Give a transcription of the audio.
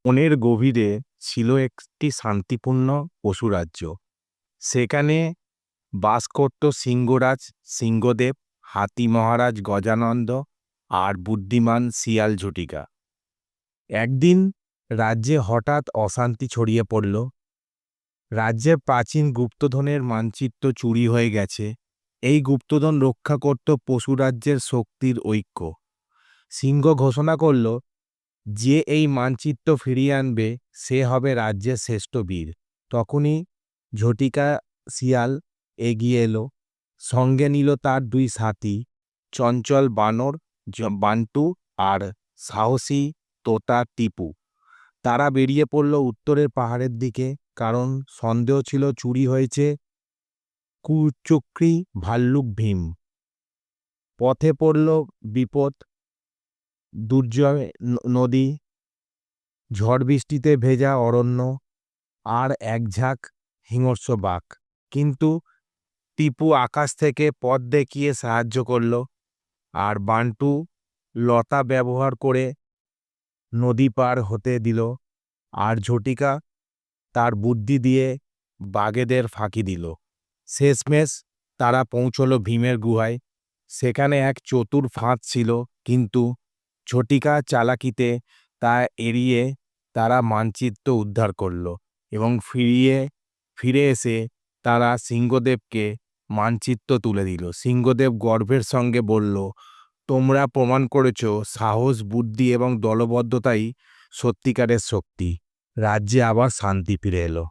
বনের গভীরে ছিল একটি শান্তিপূর্ণ পশুরাজ্য। সেখানে বাস করত সিংহরাজ সিংহদেব, হাতি মহারাজ গজানন্দ আর বুদ্ধিমান শিয়াল ঝটিকা। একদিন রাজ্যে হঠাৎ অশান্তি ছড়িয়ে পড়ল। রাজ্যের প্রাচীন গুপ্তধনের মানচিত্র চুরি হয়ে গেছে। এই গুপ্তধন রক্ষা করত পশুরাজ্যের শক্তির ঐক্য। সিংহ ঘোষণা করল, যে এই মানচিত্র ফিরিয়ে আনবে সে হবে রাজ্যের শ্রেষ্ঠ বীর। তখনই ঝটিকা শিয়াল এগিয়ে এলো। সঙ্গে নিল তার দুই সাথী, চঞ্চল বানর বান্টু আর সাহসী তোতা টিপু। তারা বেরিয়ে পড়ল উত্তরের পাহাড়ের দিকে, কারণ সন্দেহ ছিল চুরি হয়েছে কুচক্রী ভাল্লুক ভীম। পথে পড়ল বিপদ, দুর্জয় নদী, ঝড় বৃষ্টিতে ভেজা অরণ্য আর এক ঝাঁক হিংস্র বাঘ। কিন্তু টিপু আকাশ থেকে পথ দেখিয়ে সাহায্য করল, আর বান্টু লতা ব্যবহার করে নদী পার হতে দিল, আর ঝটিকা তার বুদ্ধি দিয়ে বাঘেদের ফাঁকি দিল। শেষমেশ তারা পৌঁছল ভীমের গুহায়। সেখানে এক চতুর ফাঁদ ছিল, কিন্তু ঝটিকা চালাকিতে তা এড়িয়ে তারা মানচিত্র উদ্ধার করল এবং ফিরে এসে তারা সিংহদেবকে মানচিত্র তুলে দিল। সিংহদেব গর্বের সঙ্গে বলল, তোমরা প্রমাণ করেছ সাহস, বুদ্ধি এবং দলবদ্ধতাই সত্যিকারের শক্তি। রাজ্যে আবার শান্তি ফিরে এলো।